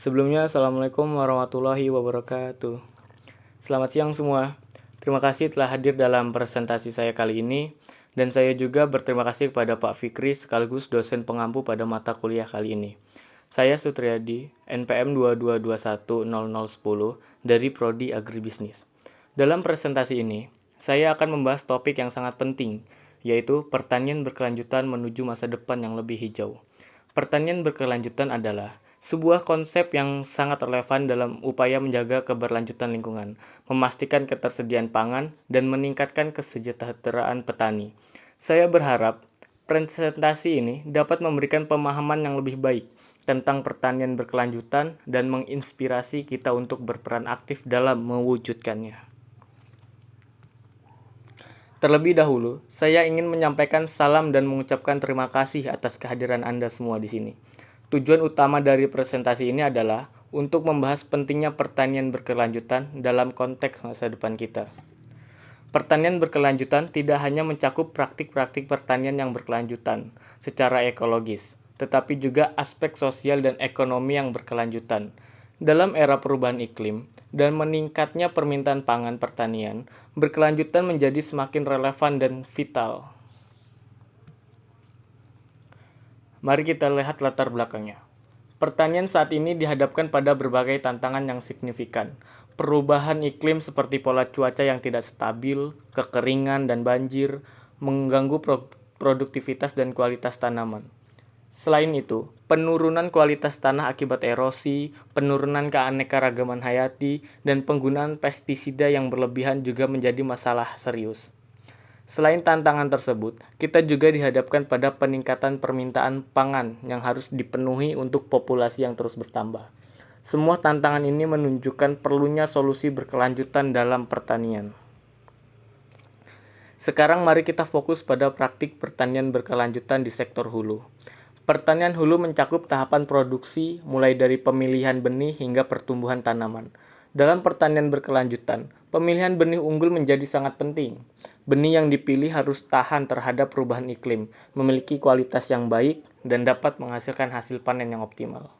Sebelumnya, Assalamualaikum warahmatullahi wabarakatuh. Selamat siang semua. Terima kasih telah hadir dalam presentasi saya kali ini. Dan saya juga berterima kasih kepada Pak Fikri sekaligus dosen pengampu pada mata kuliah kali ini. Saya Sutriyadi, NPM 22210010 dari Prodi Agribisnis. Dalam presentasi ini, saya akan membahas topik yang sangat penting, yaitu pertanian berkelanjutan menuju masa depan yang lebih hijau. Pertanian berkelanjutan adalah sebuah konsep yang sangat relevan dalam upaya menjaga keberlanjutan lingkungan, memastikan ketersediaan pangan, dan meningkatkan kesejahteraan petani. Saya berharap presentasi ini dapat memberikan pemahaman yang lebih baik tentang pertanian berkelanjutan dan menginspirasi kita untuk berperan aktif dalam mewujudkannya. Terlebih dahulu, saya ingin menyampaikan salam dan mengucapkan terima kasih atas kehadiran Anda semua di sini. Tujuan utama dari presentasi ini adalah untuk membahas pentingnya pertanian berkelanjutan dalam konteks masa depan kita. Pertanian berkelanjutan tidak hanya mencakup praktik-praktik pertanian yang berkelanjutan secara ekologis, tetapi juga aspek sosial dan ekonomi yang berkelanjutan. Dalam era perubahan iklim dan meningkatnya permintaan pangan pertanian, berkelanjutan menjadi semakin relevan dan vital. Mari kita lihat latar belakangnya. Pertanian saat ini dihadapkan pada berbagai tantangan yang signifikan. Perubahan iklim seperti pola cuaca yang tidak stabil, kekeringan dan banjir, mengganggu produktivitas dan kualitas tanaman. Selain itu, penurunan kualitas tanah akibat erosi, penurunan keanekaragaman hayati, dan penggunaan pestisida yang berlebihan juga menjadi masalah serius. Selain tantangan tersebut, kita juga dihadapkan pada peningkatan permintaan pangan yang harus dipenuhi untuk populasi yang terus bertambah. Semua tantangan ini menunjukkan perlunya solusi berkelanjutan dalam pertanian. Sekarang mari kita fokus pada praktik pertanian berkelanjutan di sektor hulu. Pertanian hulu mencakup tahapan produksi mulai dari pemilihan benih hingga pertumbuhan tanaman. Dalam pertanian berkelanjutan, pemilihan benih unggul menjadi sangat penting. Benih yang dipilih harus tahan terhadap perubahan iklim, memiliki kualitas yang baik, dan dapat menghasilkan hasil panen yang optimal.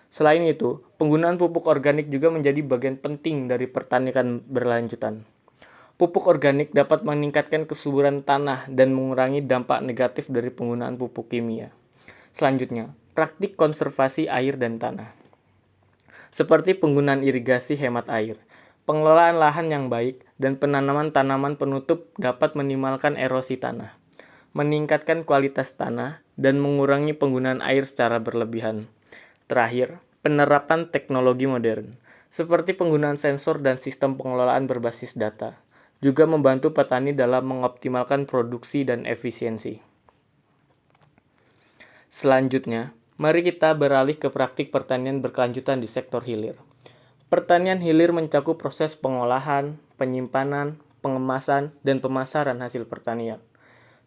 Selain itu, penggunaan pupuk organik juga menjadi bagian penting dari pertanian berkelanjutan. Pupuk organik dapat meningkatkan kesuburan tanah dan mengurangi dampak negatif dari penggunaan pupuk kimia. Selanjutnya, praktik konservasi air dan tanah. Seperti penggunaan irigasi hemat air, pengelolaan lahan yang baik, dan penanaman tanaman penutup dapat minimalkan erosi tanah, meningkatkan kualitas tanah, dan mengurangi penggunaan air secara berlebihan. Terakhir, penerapan teknologi modern, seperti penggunaan sensor dan sistem pengelolaan berbasis data, juga membantu petani dalam mengoptimalkan produksi dan efisiensi. Selanjutnya, mari kita beralih ke praktik pertanian berkelanjutan di sektor hilir. Pertanian hilir mencakup proses pengolahan, penyimpanan, pengemasan, dan pemasaran hasil pertanian.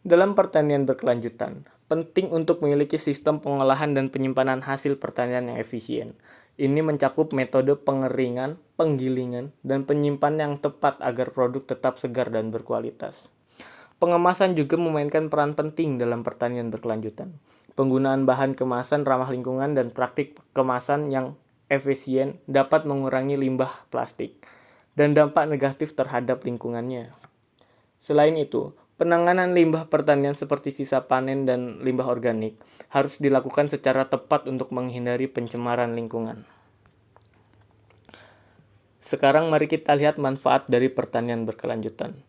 Dalam pertanian berkelanjutan, penting untuk memiliki sistem pengolahan dan penyimpanan hasil pertanian yang efisien. Ini mencakup metode pengeringan, penggilingan, dan penyimpanan yang tepat agar produk tetap segar dan berkualitas. Pengemasan juga memainkan peran penting dalam pertanian berkelanjutan. Penggunaan bahan kemasan ramah lingkungan dan praktik kemasan yang efisien dapat mengurangi limbah plastik dan dampak negatif terhadap lingkungannya. Selain itu, penanganan limbah pertanian seperti sisa panen dan limbah organik harus dilakukan secara tepat untuk menghindari pencemaran lingkungan. Sekarang mari kita lihat manfaat dari pertanian berkelanjutan.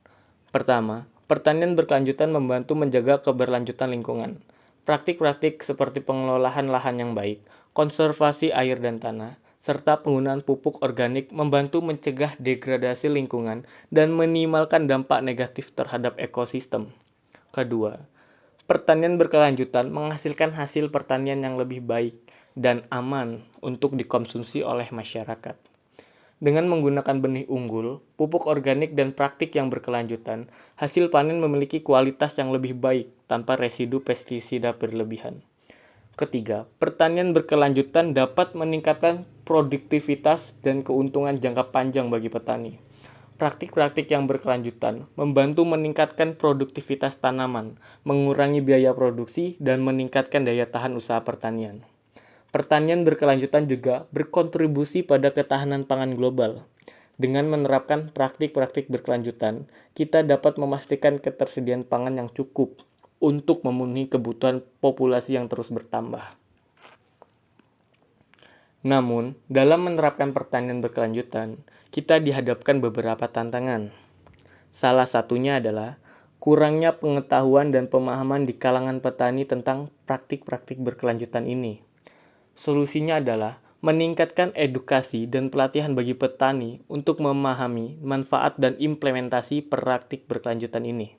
Pertama, pertanian berkelanjutan membantu menjaga keberlanjutan lingkungan. Praktik-praktik seperti pengelolaan lahan yang baik, konservasi air dan tanah, serta penggunaan pupuk organik membantu mencegah degradasi lingkungan dan minimalkan dampak negatif terhadap ekosistem. Kedua, pertanian berkelanjutan menghasilkan hasil pertanian yang lebih baik dan aman untuk dikonsumsi oleh masyarakat. Dengan menggunakan benih unggul, pupuk organik, dan praktik yang berkelanjutan, hasil panen memiliki kualitas yang lebih baik tanpa residu pestisida berlebihan. Ketiga, pertanian berkelanjutan dapat meningkatkan produktivitas dan keuntungan jangka panjang bagi petani. Praktik-praktik yang berkelanjutan membantu meningkatkan produktivitas tanaman, mengurangi biaya produksi, dan meningkatkan daya tahan usaha pertanian. Pertanian berkelanjutan juga berkontribusi pada ketahanan pangan global. Dengan menerapkan praktik-praktik berkelanjutan, kita dapat memastikan ketersediaan pangan yang cukup untuk memenuhi kebutuhan populasi yang terus bertambah. Namun, dalam menerapkan pertanian berkelanjutan, kita dihadapkan beberapa tantangan. Salah satunya adalah kurangnya pengetahuan dan pemahaman di kalangan petani tentang praktik-praktik berkelanjutan ini. Solusinya adalah meningkatkan edukasi dan pelatihan bagi petani untuk memahami manfaat dan implementasi praktik berkelanjutan ini.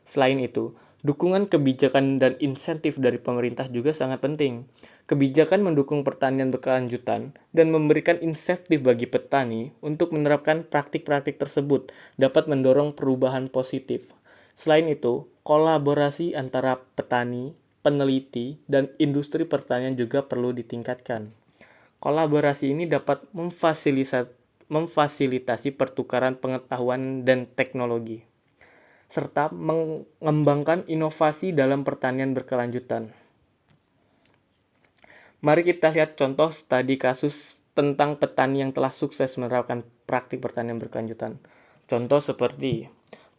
Selain itu, dukungan kebijakan dan insentif dari pemerintah juga sangat penting. Kebijakan mendukung pertanian berkelanjutan dan memberikan insentif bagi petani untuk menerapkan praktik-praktik tersebut dapat mendorong perubahan positif. Selain itu, kolaborasi antara petani, peneliti, dan industri pertanian juga perlu ditingkatkan. Kolaborasi ini dapat memfasilitasi pertukaran pengetahuan dan teknologi, serta mengembangkan inovasi dalam pertanian berkelanjutan. Mari kita lihat contoh studi kasus tentang petani yang telah sukses menerapkan praktik pertanian berkelanjutan. Contoh seperti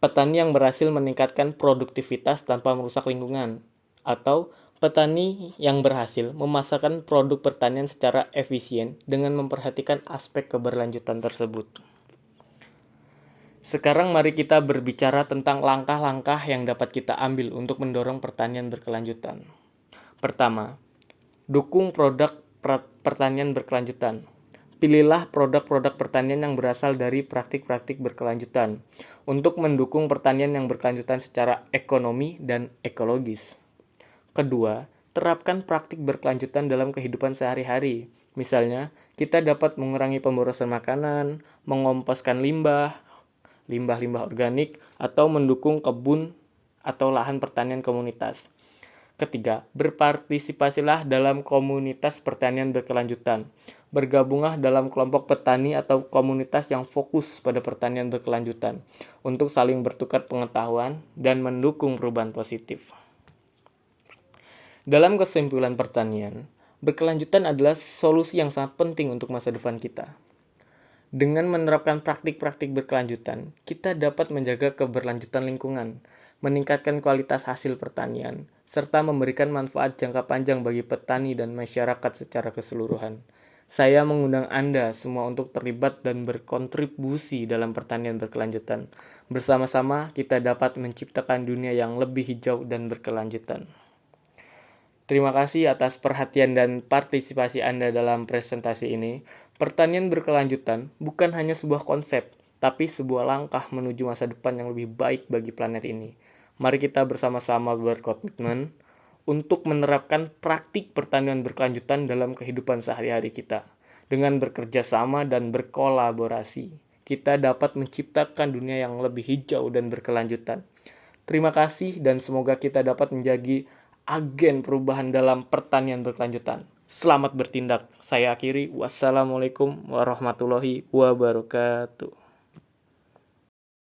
petani yang berhasil meningkatkan produktivitas tanpa merusak lingkungan, atau petani yang berhasil memasarkan produk pertanian secara efisien dengan memperhatikan aspek keberlanjutan tersebut. Sekarang mari kita berbicara tentang langkah-langkah yang dapat kita ambil untuk mendorong pertanian berkelanjutan. Pertama, dukung produk pertanian berkelanjutan. Pilihlah produk-produk pertanian yang berasal dari praktik-praktik berkelanjutan untuk mendukung pertanian yang berkelanjutan secara ekonomi dan ekologis. Kedua, terapkan praktik berkelanjutan dalam kehidupan sehari-hari. Misalnya, kita dapat mengurangi pemborosan makanan, mengomposkan limbah organik, atau mendukung kebun atau lahan pertanian komunitas. Ketiga, berpartisipasilah dalam komunitas pertanian berkelanjutan. Bergabunglah dalam kelompok petani atau komunitas yang fokus pada pertanian berkelanjutan untuk saling bertukar pengetahuan dan mendukung perubahan positif. Dalam kesimpulan pertanian, berkelanjutan adalah solusi yang sangat penting untuk masa depan kita. Dengan menerapkan praktik-praktik berkelanjutan, kita dapat menjaga keberlanjutan lingkungan, meningkatkan kualitas hasil pertanian, serta memberikan manfaat jangka panjang bagi petani dan masyarakat secara keseluruhan. Saya mengundang Anda semua untuk terlibat dan berkontribusi dalam pertanian berkelanjutan. Bersama-sama, kita dapat menciptakan dunia yang lebih hijau dan berkelanjutan. Terima kasih atas perhatian dan partisipasi Anda dalam presentasi ini. Pertanian berkelanjutan bukan hanya sebuah konsep, tapi sebuah langkah menuju masa depan yang lebih baik bagi planet ini. Mari kita bersama-sama berkomitmen untuk menerapkan praktik pertanian berkelanjutan dalam kehidupan sehari-hari kita. Dengan bekerja sama dan berkolaborasi, kita dapat menciptakan dunia yang lebih hijau dan berkelanjutan. Terima kasih dan semoga kita dapat menjadi agen perubahan dalam pertanian berkelanjutan. Selamat bertindak. Saya akhiri. Wassalamualaikum warahmatullahi wabarakatuh.